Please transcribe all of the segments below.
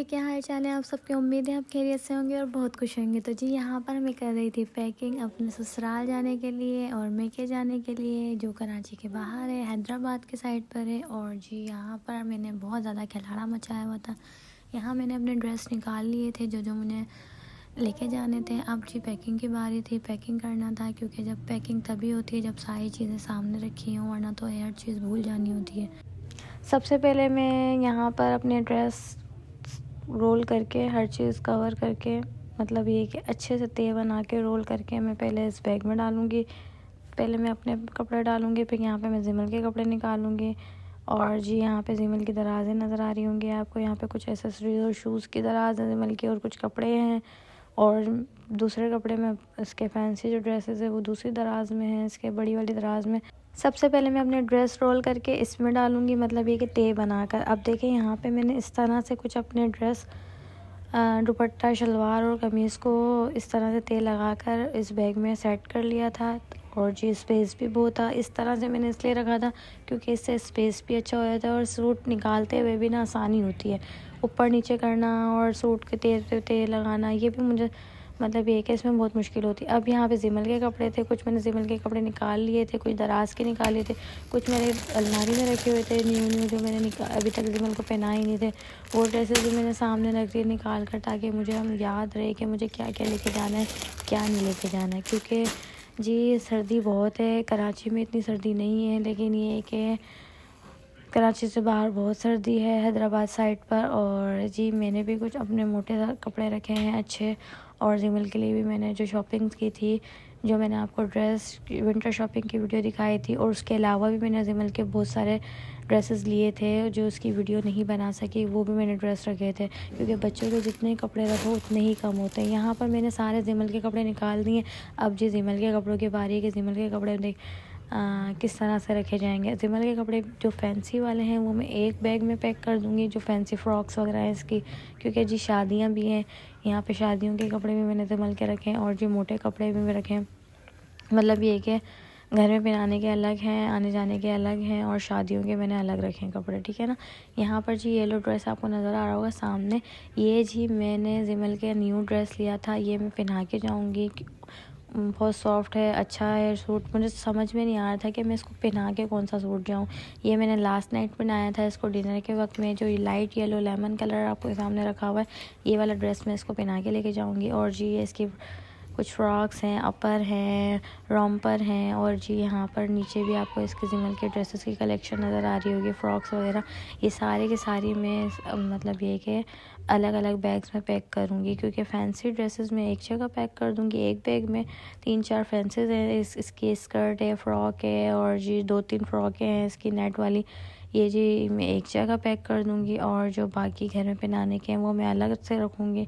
क्या हाल चाल है आप सबके। उम्मीद है आप खैरियत से होंगे और बहुत खुश होंगे। तो जी यहाँ पर मैं कर रही थी पैकिंग अपने ससुराल जाने के लिए और मेके जाने के लिए, जो कराची के बाहर है, हैदराबाद के साइड पर है। और जी यहाँ पर मैंने बहुत ज़्यादा खिलाड़ा मचाया हुआ था। यहाँ मैंने अपने ड्रेस निकाल लिए थे जो जो मुझे लेके जाने थे। अब जी पैकिंग की बारी थी, पैकिंग करना था, क्योंकि जब पैकिंग तभी होती है जब सारी चीज़ें सामने रखी हों, वरना तो हर चीज़ भूल जानी होती है। सबसे पहले मैं यहाँ पर अपने ड्रेस रोल करके, हर चीज़ कवर करके, मतलब ये कि अच्छे से तय बना के रोल करके मैं पहले इस बैग में डालूँगी। पहले मैं अपने कपड़े डालूँगी, फिर यहाँ पे मैं जिमल के कपड़े निकालूँगी। और जी यहाँ पे जिमल की दराज़ें नज़र आ रही होंगी आपको। यहाँ पे कुछ एसेसरीज और शूज़ की दराज़ है जिमल की, और कुछ कपड़े हैं। और दूसरे कपड़े में इसके फैंसी जो ड्रेसेस है वो दूसरी दराज में है, इसके बड़ी वाली दराज में। सबसे पहले मैं अपने ड्रेस रोल करके इसमें डालूँगी, मतलब ये कि तय बनाकर। अब देखें यहाँ पे मैंने इस तरह से कुछ अपने ड्रेस, दुपट्टा, शलवार और कमीज़ को इस तरह से तय लगाकर इस बैग में सेट कर लिया था। और जी स्पेस भी बहुत था, इस तरह से मैंने इसलिए रखा था क्योंकि इससे स्पेस भी अच्छा हो जाता है और सूट निकालते हुए भी ना आसानी होती है। ऊपर नीचे करना और सूट के तय लगाना, ये भी मुझे मतलब ये कि इसमें बहुत मुश्किल होती है। अब यहाँ पे जिमल के कपड़े थे, कुछ मैंने जिमल के कपड़े निकाल लिए थे, कुछ दराज के निकाल लिए थे, कुछ मेरे अलमारी में रखे हुए थे न्यू जो मैंने अभी तक जिमल को पहनाए ही नहीं थे। वो ड्रेसेस भी मैंने सामने रख दिए निकाल कर, ताकि मुझे हम याद रहे कि मुझे क्या क्या लेके जाना है, क्या नहीं लेके जाना है। क्योंकि जी सर्दी बहुत है, कराची में इतनी सर्दी नहीं है, लेकिन ये है कि कराची से बाहर बहुत सर्दी है, हैदराबाद साइड पर। और जी मैंने भी कुछ अपने मोटे कपड़े रखे हैं अच्छे। और जिमल के लिए भी मैंने जो शॉपिंग की थी, जो मैंने आपको ड्रेस विंटर शॉपिंग की वीडियो दिखाई थी, और उसके अलावा भी मैंने जिमल के बहुत सारे ड्रेसेस लिए थे जो उसकी वीडियो नहीं बना सकी, वो भी मैंने ड्रेस रखे थे। क्योंकि बच्चों के जितने कपड़े रखो उतने ही कम होते हैं। यहाँ पर मैंने सारे जिमल के कपड़े निकाल दिए। अब जी जिमल के कपड़ों की बारी है कि जिमल के कपड़े देख किस तरह से रखे जाएंगे। जिमल के कपड़े जो फैंसी वाले हैं वो मैं एक बैग में पैक कर दूँगी, जो फैंसी फ़्रॉक्स वगैरह हैं इसकी, क्योंकि जी शादियाँ भी हैं। यहाँ पे शादियों के कपड़े भी मैंने जिमल के रखे हैं और जो मोटे कपड़े भी मैं रखे हैं। मतलब ये कि घर में पहनाने के अलग हैं, आने जाने के अलग हैं, और शादियों के मैंने अलग रखे हैं कपड़े, ठीक है ना। यहाँ पर जी येलो ड्रेस आपको नज़र आ रहा होगा सामने, ये जी मैंने जिमल के न्यू ड्रेस लिया था। ये मैं पहना के जाऊँगी, बहुत सॉफ्ट है, अच्छा है सूट। मुझे समझ में नहीं आ रहा था कि मैं इसको पहना के कौन सा सूट जाऊँ। ये मैंने लास्ट नाइट पहनाया था इसको डिनर के वक्त में। जो लाइट येलो लेमन कलर आपको सामने रखा हुआ है, ये वाला ड्रेस मैं इसको पहना के लेके जाऊँगी। और जी ये इसकी कुछ फ्रॉक्स हैं, अपर हैं, रॉम्पर हैं, और जी यहाँ पर नीचे भी आपको इसके जिमल के ड्रेसेस की कलेक्शन नज़र आ रही होगी, फ्रॉक्स वगैरह। ये सारे के सारी मैं मतलब ये कि अलग अलग बैग्स में पैक करूँगी, क्योंकि फैंसी ड्रेसेस मैं एक जगह पैक कर दूँगी। एक बैग में 3-4 फैंसीज हैं, इसकी स्कर्ट है, फ्रॉक है, और जी 2-3 फ्रॉकें हैं इसकी नेट वाली, ये जी मैं एक जगह पैक कर दूँगी। और जो बाकी घर में पहनाने के हैं वो मैं अलग से रखूँगी,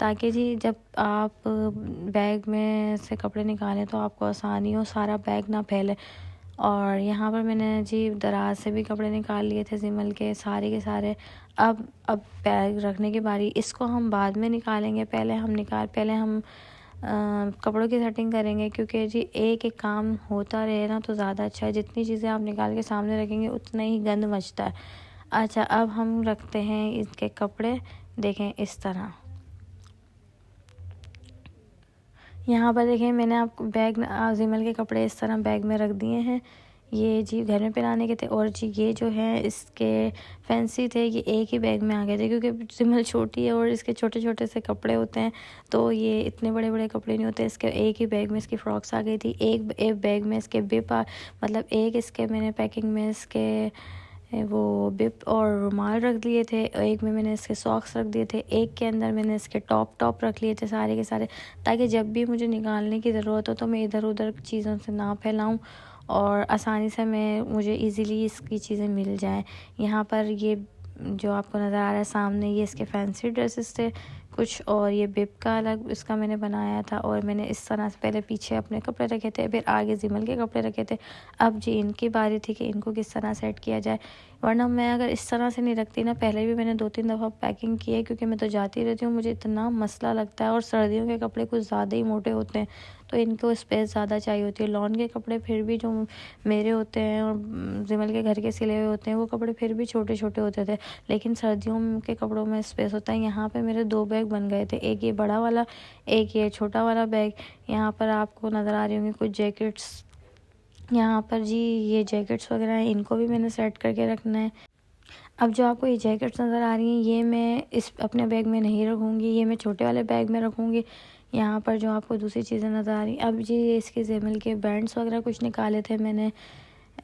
ताकि जी जब आप बैग में से कपड़े निकालें तो आपको आसानी हो, सारा बैग ना फैले। और यहाँ पर मैंने जी दराज से भी कपड़े निकाल लिए थे जिमल के सारे। अब बैग रखने की बारी, इसको हम बाद में निकालेंगे। पहले हम कपड़ों की सेटिंग करेंगे, क्योंकि जी एक एक काम होता रहे ना तो ज़्यादा अच्छा है। जितनी चीज़ें आप निकाल के सामने रखेंगे उतना ही गंद मचता है। अच्छा, अब हम रखते हैं इसके कपड़े, देखें इस तरह। यहाँ पर देखें मैंने आपको बैग जिमल के कपड़े इस तरह बैग में रख दिए हैं। ये जी घर में पहनाने के थे, और जी ये जो है इसके फैंसी थे, ये एक ही बैग में आ गए थे, क्योंकि जिमल छोटी है और इसके छोटे छोटे से कपड़े होते हैं, तो ये इतने बड़े बड़े कपड़े नहीं होते। इसके एक ही बैग में इसकी फ़्रॉक्स आ गई थी, एक बैग में इसके मतलब एक इसके मैंने पैकिंग में इसके वो बिप और रुमाल रख दिए थे, एक में मैंने इसके सॉक्स रख दिए थे, एक के अंदर मैंने इसके टॉप रख लिए थे सारे के सारे, ताकि जब भी मुझे निकालने की ज़रूरत हो तो मैं इधर उधर चीज़ों से ना फैलाऊं और आसानी से मुझे इजीली इसकी चीज़ें मिल जाएं। यहाँ पर ये जो आपको नज़र आ रहा है सामने, ये इसके फैंसी ड्रेसेस थे कुछ, और ये बिप का अलग इसका मैंने बनाया था। और मैंने इस तरह से पहले पीछे अपने कपड़े रखे थे, फिर आगे जिमल के कपड़े रखे थे। अब जी इनकी बारी थी कि इनको किस तरह सेट किया जाए, वरना मैं अगर इस तरह से नहीं रखती ना, पहले भी मैंने 2-3 दफ़ा पैकिंग की है, क्योंकि मैं तो जाती रहती हूँ, मुझे इतना मसला लगता है। और सर्दियों के कपड़े कुछ ज़्यादा ही मोटे होते हैं, तो इनको स्पेस ज़्यादा चाहिए होती है। लॉन के कपड़े फिर भी जो मेरे होते हैं और जिमल के घर के सिले हुए होते हैं वो कपड़े फिर भी छोटे छोटे होते थे, लेकिन सर्दियों के कपड़ों में स्पेस होता है। यहाँ पे मेरे 2 बैग बन गए थे, एक ये बड़ा वाला, एक ये छोटा वाला बैग। यहाँ पर आपको नज़र आ रही होंगी कुछ जैकेट्स, यहाँ पर जी ये जैकेट्स वगैरह हैं, इनको भी मैंने सेट करके रखना है। अब जो आपको ये जैकेट्स नज़र आ रही हैं ये मैं इस अपने बैग में नहीं रखूँगी, ये मैं छोटे वाले बैग में रखूँगी। यहाँ पर जो आपको दूसरी चीज़ें नज़र आ रही हैं, अब जी इसके जेमल के बैंड्स वगैरह कुछ निकाले थे मैंने,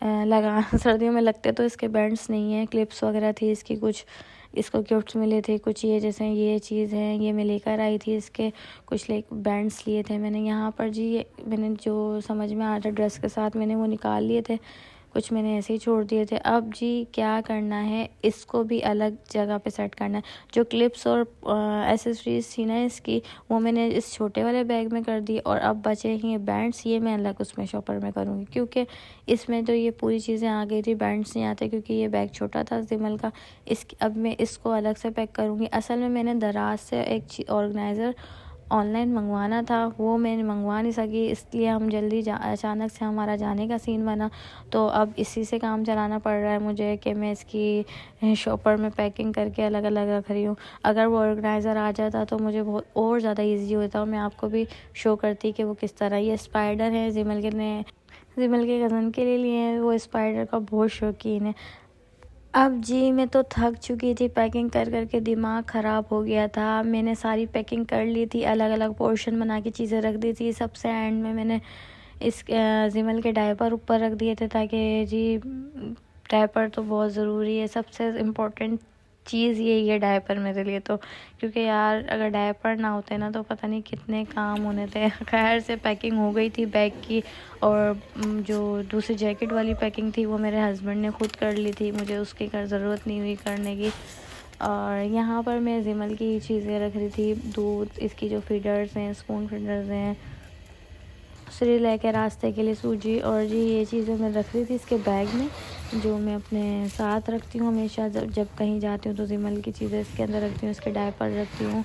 लगा सर्दियों में लगते तो इसके बैंड्स नहीं है, क्लिप्स वगैरह थी इसकी, कुछ इसको गिफ्ट्स मिले थे, कुछ ये जैसे ये चीज़ है ये मैं लेकर आई थी, इसके कुछ बैंड्स लिए थे मैंने। यहाँ पर जी मैंने जो समझ में आ रहा ड्रेस के साथ मैंने वो निकाल लिए थे, कुछ मैंने ऐसे ही छोड़ दिए थे। अब जी क्या करना है, इसको भी अलग जगह पे सेट करना है। जो क्लिप्स और एसेसरीज थी ना इसकी, वो मैंने इस छोटे वाले बैग में कर दी, और अब बचे ही ये बैंड्स, ये मैं अलग उसमें शॉपर में करूँगी, क्योंकि इसमें तो ये पूरी चीज़ें आ गई थी, बैंड्स नहीं आते क्योंकि ये बैग छोटा था जिमल का। अब मैं इसको अलग से पैक करूँगी। असल में मैंने दराज से एक ऑर्गेनाइज़र ऑनलाइन मंगवाना था, वो मैंने मंगवा नहीं सकी, इसलिए हम जल्दी अचानक से हमारा जाने का सीन बना, तो अब इसी से काम चलाना पड़ रहा है मुझे कि मैं इसकी शॉपर में पैकिंग करके अलग अलग रख रही हूँ। अगर वो ऑर्गेनाइज़र आ जाता तो मुझे बहुत और ज़्यादा ईजी होता, और मैं आपको भी शो करती कि वो किस तरह। ये स्पाइडर है, जिमल के कज़न के लिए हैं, वो स्पाइडर का बहुत शौकीन है। अब जी मैं तो थक चुकी थी, पैकिंग कर कर के दिमाग ख़राब हो गया था। मैंने सारी पैकिंग कर ली थी, अलग अलग पोर्शन बना के चीज़ें रख दी थी। सबसे एंड में मैंने इस जिमल के डायपर ऊपर रख दिए थे, ताकि जी डायपर तो बहुत ज़रूरी है, सबसे इम्पोर्टेंट चीज़ ये डायपर मेरे लिए तो, क्योंकि यार अगर डायपर ना होते ना तो पता नहीं कितने काम होने थे। खैर से पैकिंग हो गई थी बैग की, और जो दूसरी जैकेट वाली पैकिंग थी वो मेरे हस्बैंड ने खुद कर ली थी, मुझे उसकी ज़रूरत नहीं हुई करने की। और यहाँ पर मैं जिमल की चीज़ें रख रही थी, दूध, इसकी जो फीडर्स हैं, स्पून फीडर्स हैं, श्री लेके रास्ते के लिए सूजी, और जी ये चीज़ें मैं रख रही थी इसके बैग में, जो मैं अपने साथ रखती हूँ हमेशा। जब कहीं जाती हूँ तो जिमल की चीज़ें इसके अंदर रखती हूँ, इसके डायपर रखती हूँ।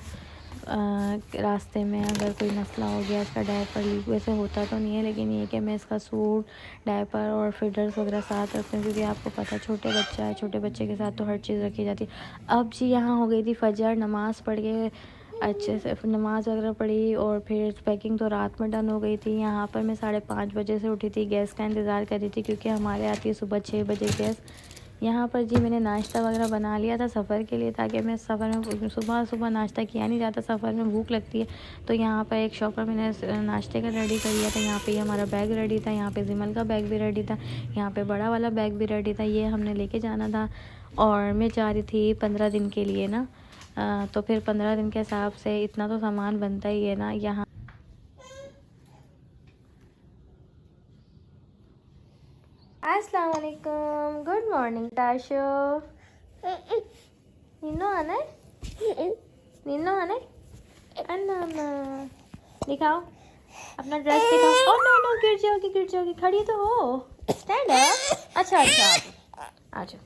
रास्ते में अगर कोई मसला हो गया, इसका डायपर लीक वैसे होता तो नहीं है, लेकिन ये कि मैं इसका सूट, डायपर और फीडर्स वगैरह साथ रखती हूँ, क्योंकि आपको पता छोटे बच्चा है, छोटे बच्चे के साथ तो हर चीज़ रखी जाती है। अब जी यहाँ हो गई थी फजर, नमाज़ पढ़ के अच्छे से नमाज़ वगैरह पढ़ी, और फिर पैकिंग तो रात में डन हो गई थी। यहाँ पर मैं 5:30 बजे से उठी थी, गैस का इंतज़ार कर रही थी, क्योंकि हमारे आती है सुबह 6 बजे गैस। यहाँ पर जी मैंने नाश्ता वगैरह बना लिया था सफ़र के लिए, ताकि मैं सफ़र में सुबह नाश्ता किया नहीं जाता, सफ़र में भूख लगती है। तो यहाँ पर एक शॉपर मैंने नाश्ते का रेडी कर लिया था। यहाँ पे हमारा बैग रेडी था, यहाँ पे जिमल का बैग भी रेडी था, यहाँ पे बड़ा वाला बैग भी रेडी था, ये हमने लेके जाना था। और मैं जा रही थी 15 दिन के लिए ना, तो फिर 15 दिन के हिसाब से इतना तो सामान बनता ही है ना। यहाँ अस्सलाम वालेकुम, गुड मॉर्निंग ताशो। नीनो आना है, नीनो आना है, अन्ना दिखाओ अपना ड्रेस दिखाओ। ओ नो नो, गिर जाओगी, खड़ी तो हो, स्टैंड अप। अच्छा आ जाओ।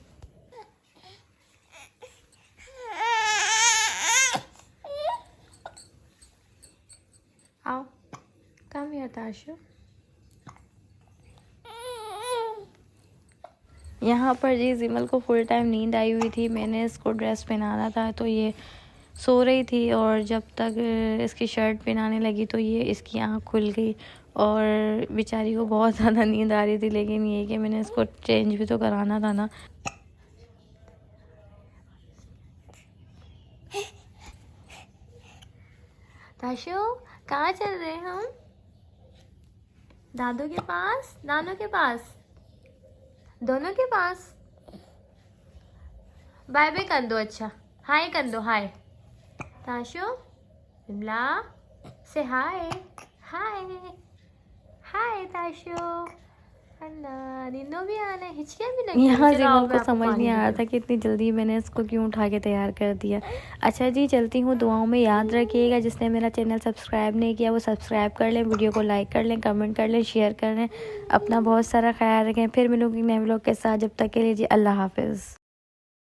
आओ, कम हियर ताशो। यहाँ पर जी जिमल को फुल टाइम नींद आई हुई थी, मैंने इसको ड्रेस पहनाना था तो ये सो रही थी, और जब तक इसकी शर्ट पहनाने लगी तो ये इसकी आँख खुल गई, और बेचारी को बहुत ज़्यादा नींद आ रही थी। लेकिन ये कि मैंने इसको चेंज भी तो कराना था ना। ताशु कहाँ चल रहे हैं हम? दादू के पास, नानू के पास, दोनों के पास। बाय बाय कर दो, अच्छा हाय कर दो, हाय ताशु, बिमला से हाय, हाय हाय ताशु। भी आना है, हिचकियाँ भी लगी। यहाँ जिमल को समझ नहीं आ रहा था कि इतनी जल्दी मैंने इसको क्यों उठा के तैयार कर दिया। अच्छा जी चलती हूँ, दुआओं में याद रखिएगा। जिसने मेरा चैनल सब्सक्राइब नहीं किया वो सब्सक्राइब कर लें, वीडियो को लाइक कर लें, कमेंट कर लें, शेयर कर लें। अपना बहुत सारा ख्याल रखें। फिर मिलूंगी नए व्लॉग के साथ, जब तक के लिए जी अल्लाह हाफिज़।